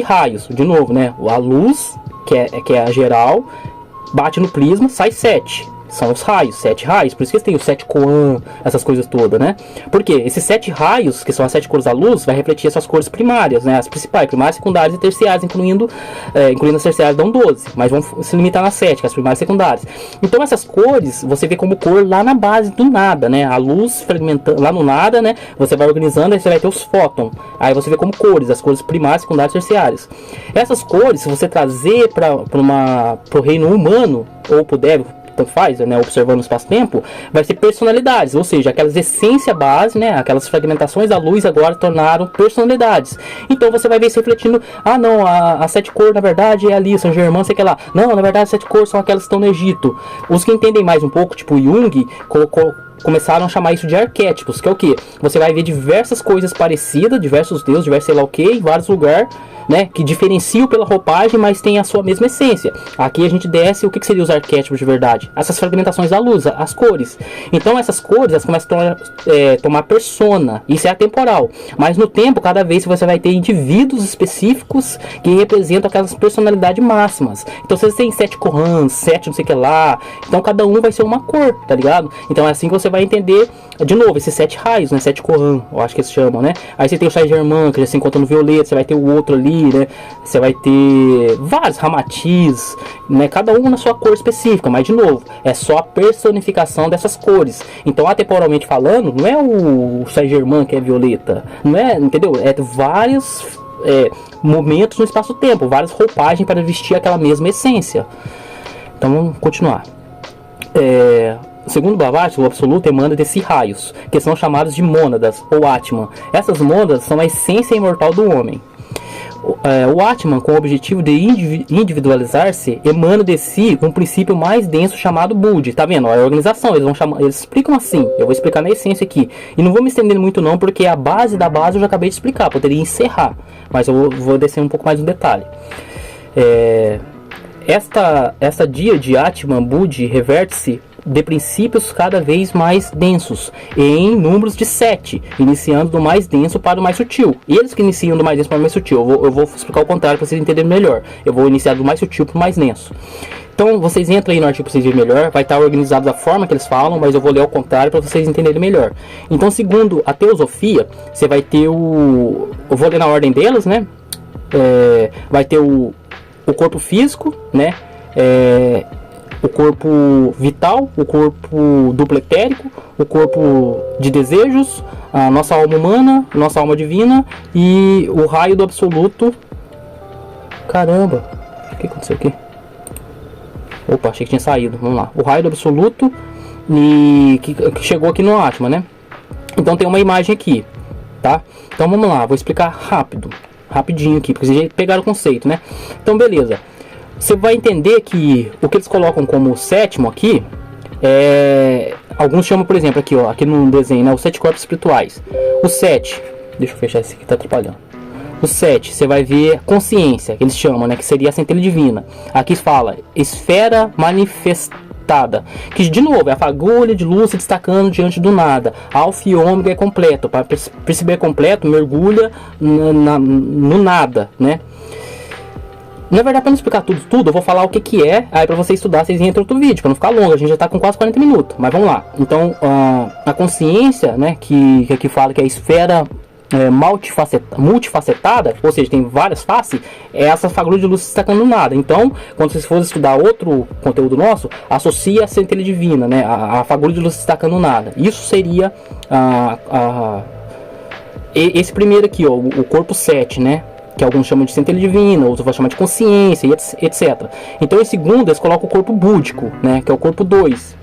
raios. De novo, né? A luz, que é a geral, bate no prisma, sai 7. São os raios, 7 raios, por isso que tem os 7 koan, essas coisas todas, né? Porque esses 7 raios, que são as 7 cores da luz, vai refletir essas cores primárias, né? As principais, primárias, secundárias e terciárias, incluindo as terciárias dão 12, mas vamos se limitar nas 7, que é as primárias e secundárias. Então essas cores, você vê como cor lá na base do nada, né? A luz fragmentando, lá no nada, né? Você vai organizando, aí você vai ter os fótons. Aí você vê como cores, as cores primárias, secundárias e terciárias. Essas cores, se você trazer para o reino humano, ou puder, tanto faz, né, observando o espaço-tempo, vai ser personalidades, ou seja, aquelas essência base, né, aquelas fragmentações da luz agora tornaram personalidades. Então você vai ver isso refletindo, ah não, a 7 cores na verdade é ali, São Germán, sei que lá. Não, na verdade as 7 cores são aquelas que estão no Egito. Os que entendem mais um pouco, tipo Jung, começaram a chamar isso de arquétipos, que é o que? Você vai ver diversas coisas parecidas, diversos deuses, diversos sei lá o que, em vários lugares, né, que diferenciam pela roupagem, mas tem a sua mesma essência. Aqui a gente desce o que seriam os arquétipos de verdade? Essas fragmentações da luz, as cores. Então essas cores, elas começam a tomar persona. Isso é atemporal. Mas no tempo, cada vez você vai ter indivíduos específicos que representam aquelas personalidades máximas. Então você tem 7 Korans, 7 não sei o que lá. Então cada um vai ser uma cor, tá ligado? Então é assim que você vai entender, de novo, esses 7 raios, né? 7 Koran, eu acho que eles chamam, né? Aí você tem o Saint Germain, que já se encontra no violeta, você vai ter o outro ali, né? Você vai ter vários Ramatiz, né? Cada um na sua cor específica, mas de novo, é só a personificação dessas cores. Então, atemporalmente falando, não é o Saint Germain que é violeta, não é, entendeu? É vários momentos no espaço-tempo, várias roupagens para vestir aquela mesma essência. Então, vamos continuar. Segundo Blavatsky, o absoluto emana desses raios, que são chamados de mônadas, ou Atman. Essas mônadas são a essência imortal do homem. O Atman, com o objetivo de individualizar-se, emana de si um princípio mais denso chamado Budi. Tá vendo? A organização, eles explicam assim. Eu vou explicar na essência aqui. E não vou me estender muito não, porque a base da base eu já acabei de explicar. Poderia encerrar, mas eu vou descer um pouco mais no detalhe. Esta dia de Atman Budi reverte-se de princípios cada vez mais densos, em números de 7, iniciando do mais denso para o mais sutil. E eles que iniciam do mais denso para o mais sutil, eu vou explicar o contrário para vocês entenderem melhor. Eu vou iniciar do mais sutil para o mais denso. Então vocês entram aí no artigo para vocês verem melhor, vai estar organizado da forma que eles falam, mas eu vou ler ao contrário para vocês entenderem melhor. Então, segundo a teosofia, você vai ter eu vou ler na ordem delas, né? Vai ter o corpo físico, né? O corpo vital, o corpo duplo etérico, o corpo de desejos, a nossa alma humana, nossa alma divina e o raio do absoluto. Caramba, o que aconteceu aqui? Opa, achei que tinha saído, vamos lá. O raio do absoluto e que chegou aqui no Atman, né? Então tem uma imagem aqui, tá? Então vamos lá, vou explicar rapidinho aqui, porque vocês já pegaram o conceito, né? Então beleza. Você vai entender que o que eles colocam como sétimo aqui alguns chamam, por exemplo, aqui, ó, aqui no desenho, né, os 7 corpos espirituais. O 7, deixa eu fechar esse aqui, tá atrapalhando. O 7, você vai ver consciência, que eles chamam, né, que seria a centelha divina. Aqui fala esfera manifestada, que de novo é a fagulha de luz se destacando diante do nada. Alfa e ômega é completo. Para perceber completo, mergulha no nada, né? Na verdade, para não explicar tudo, eu vou falar o que é, aí para você estudar, vocês entram outro vídeo, para não ficar longo, a gente já tá com quase 40 minutos, mas vamos lá. Então, a consciência, né, que aqui fala que é a esfera multifacetada, ou seja, tem várias faces, é essa fagulha de luz se destacando no nada. Então, quando vocês forem estudar outro conteúdo nosso, associa a centelha divina, né, a fagulha de luz se destacando no nada. Isso seria esse primeiro aqui, ó, o corpo 7, né? Que alguns chamam de centelha divina, outros vão chamar de consciência, etc. Então, em segundo, eles colocam o corpo búdico, né, que é o corpo 2.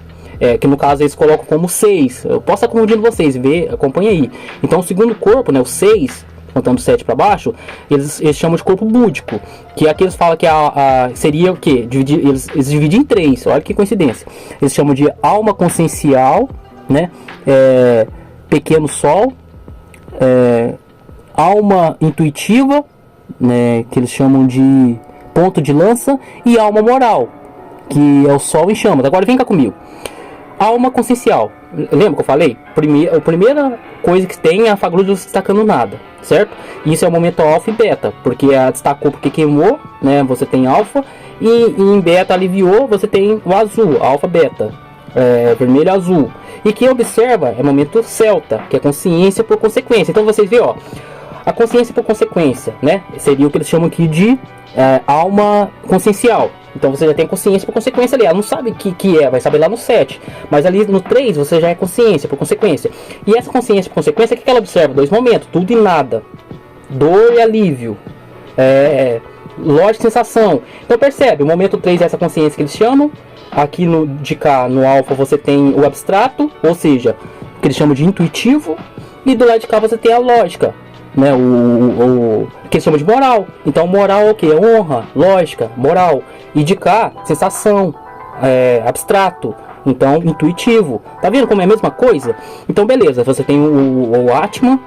Que no caso eles colocam como 6. Eu posso estar confundindo vocês, acompanha aí. Então, o segundo corpo, né, o 6, contando 7 para baixo, eles chamam de corpo búdico. Que aqui eles falam que seria o quê? Eles dividem em 3, olha que coincidência. Eles chamam de alma consciencial, né, pequeno sol, alma intuitiva, né, que eles chamam de ponto de lança, e alma moral, que é o sol em chamas. Agora vem cá comigo. Alma consciencial, lembra que eu falei? A primeira coisa que tem é a fagulha de luz destacando nada, certo? Isso é o momento alfa e beta, porque a destacou porque queimou, né? Você tem alfa, e em beta aliviou, você tem o azul, alfa beta. vermelho e azul. E quem observa é momento celta, que é consciência por consequência. Então vocês veem, ó, a consciência por consequência, né? Seria o que eles chamam aqui de alma consciencial. Então você já tem consciência por consequência ali. Ela não sabe o que é, vai saber lá no 7. Mas ali no 3 você já é consciência por consequência. E essa consciência por consequência, o que ela observa? 2 momentos, tudo e nada. Dor e alívio. Lógica e sensação. Então percebe, o momento 3 é essa consciência que eles chamam. Aqui de cá, no alfa, você tem o abstrato, ou seja, o que eles chamam de intuitivo. E do lado de cá você tem a lógica, né? O que eles chamam de moral. Então moral é o que? É honra, lógica, moral. E de cá, sensação, abstrato. Então intuitivo. Tá vendo como é a mesma coisa? Então beleza, você tem o Atman,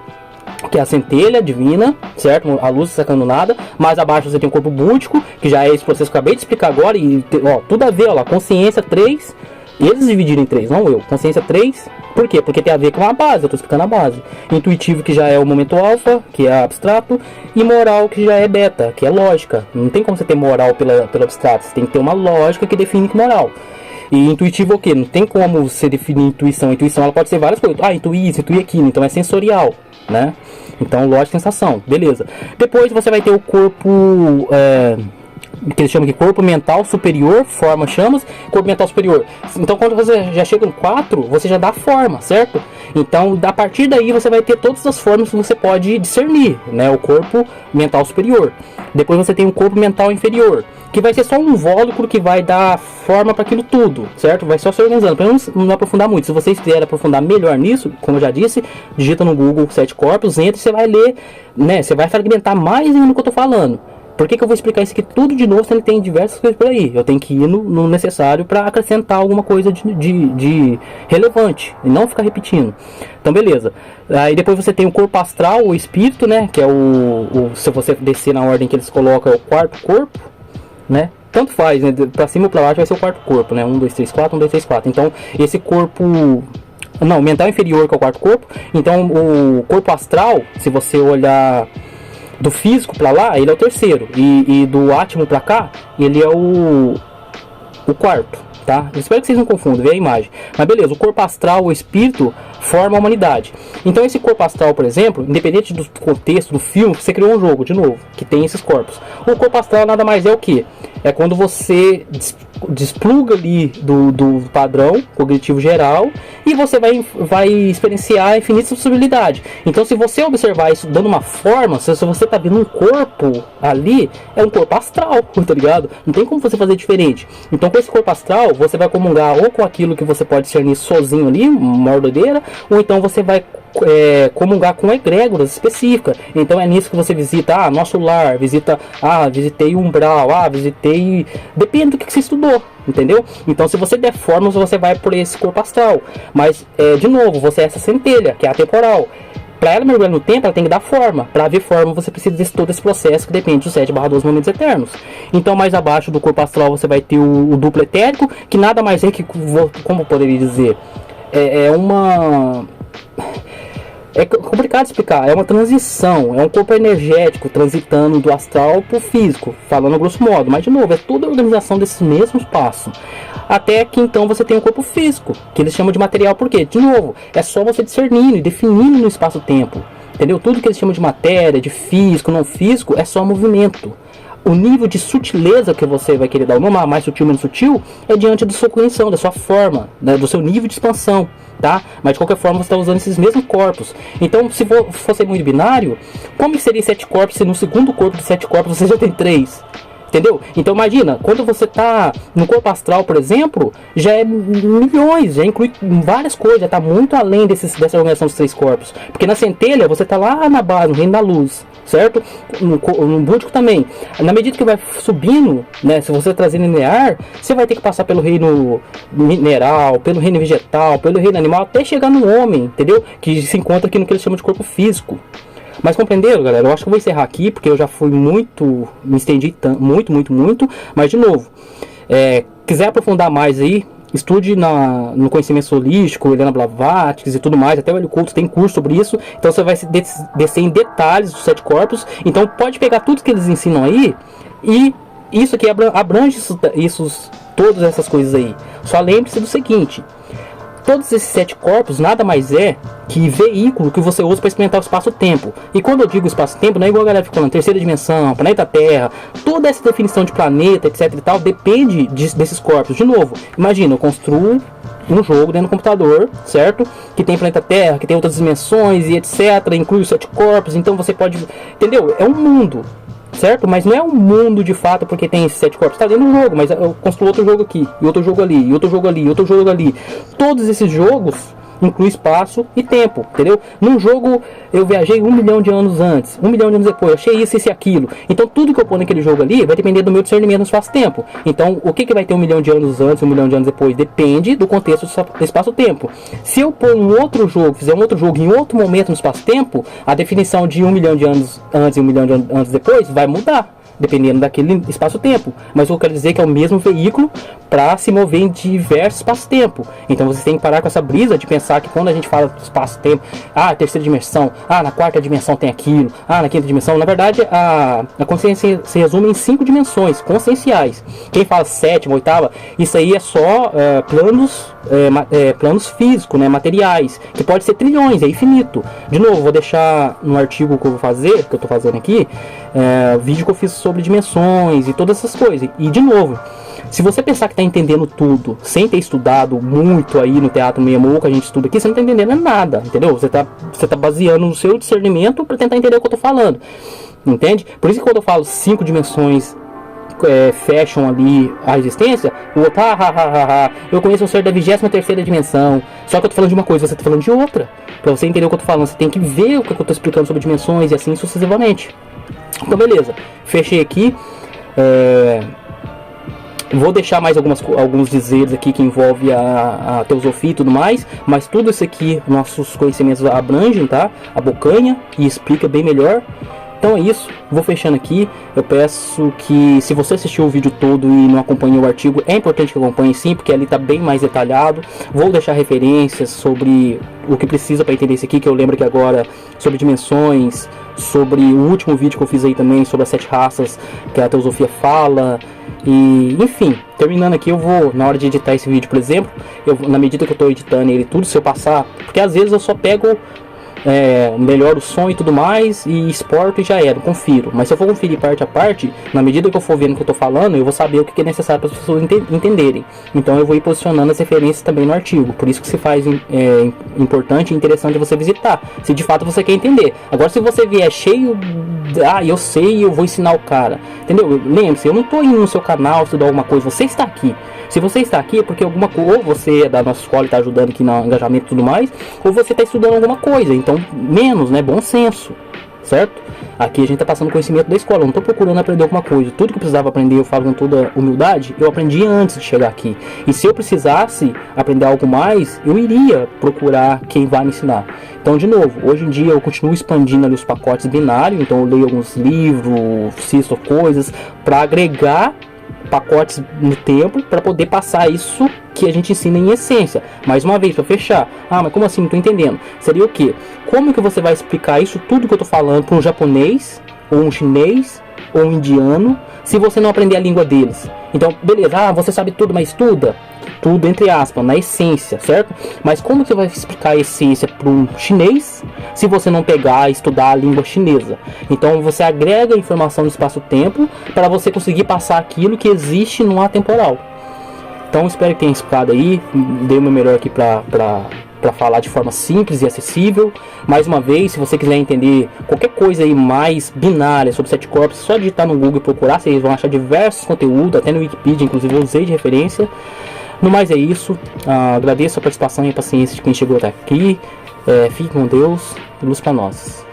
que é a centelha divina, certo? A luz sacando nada. Mais abaixo você tem o corpo búdico, que já é esse processo que eu acabei de explicar agora. E ó, tudo a ver, ó lá, consciência 3. Eles dividiram em 3, não eu. Consciência 3. Por quê? Porque tem a ver com a base, eu tô explicando a base. Intuitivo, que já é o momento alfa, que é abstrato. E moral, que já é beta, que é lógica. Não tem como você ter moral pelo abstrato. Você tem que ter uma lógica que define que moral. E intuitivo é o quê? Não tem como você definir intuição. Intuição ela pode ser várias coisas. Intuir isso, intuir aquilo. Então é sensorial, né? Então lógica e sensação, beleza. Depois você vai ter o corpo, que eles chamam de corpo mental superior, forma chamas, corpo mental superior. Então quando você já chega no 4, você já dá forma, certo? Então a partir daí você vai ter todas as formas que você pode discernir, né? O corpo mental superior. Depois você tem o corpo mental inferior, que vai ser só um invólucro que vai dar forma para aquilo tudo, certo? Vai só se organizando, para não aprofundar muito. Se vocês quiserem aprofundar melhor nisso, como eu já disse, digita no Google 7 corpos, entra e você vai ler, né? Você vai fragmentar mais ainda no que eu tô falando. Por que eu vou explicar isso aqui tudo de novo se ele tem diversas coisas por aí? Eu tenho que ir no necessário para acrescentar alguma coisa de relevante e não ficar repetindo. Então beleza. Aí depois você tem o corpo astral, o espírito, né? Que é se você descer na ordem que eles colocam, é o quarto corpo, né? Tanto faz, né? Pra cima ou pra baixo vai ser o quarto corpo, né? 1, 2, 3, 4, 1, 2, 3, 4. Então esse corpo... Não, mental inferior, que é o quarto corpo. Então o corpo astral, se você olhar do físico pra lá, ele é o terceiro. E do átomo pra cá, ele é o quarto, tá? Eu espero que vocês não confundam, vê a imagem. Mas beleza, o corpo astral, o espírito, forma a humanidade. Então esse corpo astral, por exemplo, independente do contexto do filme, você criou um jogo, de novo, que tem esses corpos. O corpo astral nada mais é o que? É quando você despluga ali do padrão cognitivo geral e você vai experienciar infinitas possibilidades. Então se você observar isso dando uma forma, se você tá vendo um corpo ali, é um corpo astral, tá ligado? Não tem como você fazer diferente. Então com esse corpo astral, você vai comungar ou com aquilo que você pode discernir sozinho ali, uma doideira, ou então você vai comungar com egrégoras específicas. Então é nisso que você visita nosso lar, visitei o umbral, visitei, depende do que você estudou, entendeu? Então se você der formas, você vai por esse corpo astral, mas de novo, você é essa centelha, que é atemporal. Para ela mergulhar no tempo, ela tem que dar forma. Para haver forma, você precisa de todo esse processo que depende dos 7/12 momentos eternos. Então mais abaixo do corpo astral você vai ter o duplo etérico, que nada mais é que, como eu poderia dizer, é complicado explicar, é uma transição, é um corpo energético transitando do astral para o físico, falando grosso modo, mas de novo, é toda a organização desses mesmos passos. Até que então você tem um corpo físico, que eles chamam de material, porque, de novo, é só você discernindo e definindo no espaço-tempo, entendeu? Tudo que eles chamam de matéria, de físico, não físico, é só movimento. O nível de sutileza que você vai querer dar o nome, mais sutil, menos sutil, é diante da sua cognição, da sua forma, né, do seu nível de expansão, tá? Mas de qualquer forma você está usando esses mesmos corpos. Então, se fosse muito binário, como que seria 7 corpos se no segundo corpo de 7 corpos você já tem 3? Entendeu? Então imagina, quando você tá no corpo astral, por exemplo, já é milhões, já inclui várias coisas, já tá muito além dessa organização dos 3 corpos. Porque na centelha você tá lá na base, no reino da luz, certo? No búdico também. Na medida que vai subindo, né, se você trazer linear, você vai ter que passar pelo reino mineral, pelo reino vegetal, pelo reino animal, até chegar no homem, entendeu? Que se encontra aqui no que eles chamam de corpo físico. Mas compreenderam, galera? Eu acho que eu vou encerrar aqui, porque eu já fui me estendi muito, mas de novo, quiser aprofundar mais aí, estude no conhecimento holístico, Helena Blavatsky e tudo mais, até o Hélio Couto tem curso sobre isso, então você vai descer em detalhes dos 7 corpos, então pode pegar tudo que eles ensinam aí, e isso aqui abrange todas essas coisas aí. Só lembre-se do seguinte: todos esses 7 corpos nada mais é que veículo que você usa para experimentar o espaço-tempo. E quando eu digo espaço-tempo, não é igual a galera ficou falando terceira dimensão, planeta Terra. Toda essa definição de planeta, etc e tal, depende desses corpos. De novo, imagina, eu construo um jogo dentro do computador, certo? Que tem planeta Terra, que tem outras dimensões e etc. Inclui os 7 corpos, então você pode... Entendeu? É um mundo, certo? Mas não é um mundo de fato porque tem esses 7 corpos. Tá dentro do jogo, mas eu construo outro jogo aqui, e outro jogo ali, e outro jogo ali, e outro jogo ali. Todos esses jogos inclui espaço e tempo, entendeu? Num jogo eu viajei 1 milhão de anos antes, 1 milhão de anos depois, achei isso e aquilo. Então tudo que eu pôr naquele jogo ali vai depender do meu discernimento no espaço-tempo. Então o que vai ter 1 milhão de anos antes, 1 milhão de anos depois, depende do contexto do espaço-tempo. Se eu pôr um outro jogo, fizer um outro jogo em outro momento no espaço-tempo, a definição de 1 milhão de anos antes e 1 milhão de anos depois vai mudar, dependendo daquele espaço-tempo. Mas eu quero dizer que é o mesmo veículo para se mover em diversos espaço-tempo. Então você tem que parar com essa brisa de pensar que quando a gente fala do espaço-tempo, terceira dimensão, na quarta dimensão tem aquilo, na quinta dimensão, na verdade a consciência se resume em 5 dimensões conscienciais. Quem fala sétima, oitava, isso aí é só planos físicos, né, materiais, que pode ser trilhões, é infinito. De novo, vou deixar no artigo que eu vou fazer, que eu estou fazendo aqui, vídeo que eu fiz sobre dimensões e todas essas coisas. E de novo, se você pensar que está entendendo tudo sem ter estudado muito aí no teatro mesmo, ou que a gente estuda aqui, você não está entendendo nada, entendeu? Você tá baseando no seu discernimento para tentar entender o que eu estou falando, entende? Por isso que quando eu falo 5 dimensões fecham ali a existência, o outro, eu conheço um ser da 23ª dimensão, só que eu tô falando de uma coisa, você tá falando de outra. Pra você entender o que eu tô falando, você tem que ver o que eu tô explicando sobre dimensões e assim sucessivamente. Então beleza, fechei aqui. Vou deixar mais alguns dizeres aqui que envolve a teosofia e tudo mais, mas tudo isso aqui nossos conhecimentos abrangem, tá? Abocanha e explica bem melhor. Então é isso, vou fechando aqui. Eu peço que, se você assistiu o vídeo todo e não acompanhou o artigo, é importante que acompanhe sim, porque ali está bem mais detalhado. Vou deixar referências sobre o que precisa para entender isso aqui, que eu lembro que agora, sobre dimensões, sobre o último vídeo que eu fiz aí também, sobre as 7 raças que a teosofia fala. E enfim, terminando aqui, eu vou, na hora de editar esse vídeo, por exemplo, na medida que eu estou editando ele tudo, se eu passar, porque às vezes eu só pego... melhor o som e tudo mais e exporto e já era, confiro. Mas se eu for conferir parte a parte, na medida que eu for vendo o que eu tô falando, eu vou saber o que é necessário para as pessoas entenderem. Então eu vou ir posicionando as referências também no artigo. Por isso que se faz importante e interessante você visitar, se de fato você quer entender. Agora, se você vier cheio, eu sei, eu vou ensinar o cara, entendeu? Lembre-se, eu não tô indo no seu canal estudar alguma coisa, você está aqui. Se você está aqui é porque alguma coisa, ou você é da nossa escola e está ajudando aqui no engajamento e tudo mais, ou você está estudando alguma coisa. Então, menos, né? Bom senso, certo? Aqui a gente está passando conhecimento da escola, eu não estou procurando aprender alguma coisa. Tudo que eu precisava aprender, eu falo com toda humildade, eu aprendi antes de chegar aqui. E se eu precisasse aprender algo mais, eu iria procurar quem vai me ensinar. Então, de novo, hoje em dia eu continuo expandindo ali os pacotes binários, então eu leio alguns livros, assisto coisas, para agregar pacotes no tempo para poder passar isso que a gente ensina em essência. Mais uma vez, para fechar, mas como assim? Não tô entendendo. Seria o que? Como que você vai explicar isso tudo que eu tô falando para um japonês, ou um chinês, ou um indiano, se você não aprender a língua deles? Então, beleza, você sabe tudo, mas estuda tudo entre aspas, na essência, certo? Mas como que você vai explicar a essência para um chinês se você não pegar e estudar a língua chinesa? Então você agrega informação no espaço-tempo para você conseguir passar aquilo que existe no atemporal. Então espero que tenha explicado aí, dei o meu melhor aqui para falar de forma simples e acessível. Mais uma vez, se você quiser entender qualquer coisa aí mais binária sobre 7 corpos, é só digitar no Google e procurar, vocês vão achar diversos conteúdos, até no Wikipedia, inclusive eu usei de referência. No mais é isso, agradeço a participação e a paciência de quem chegou até aqui. Fique com Deus e luz para nós.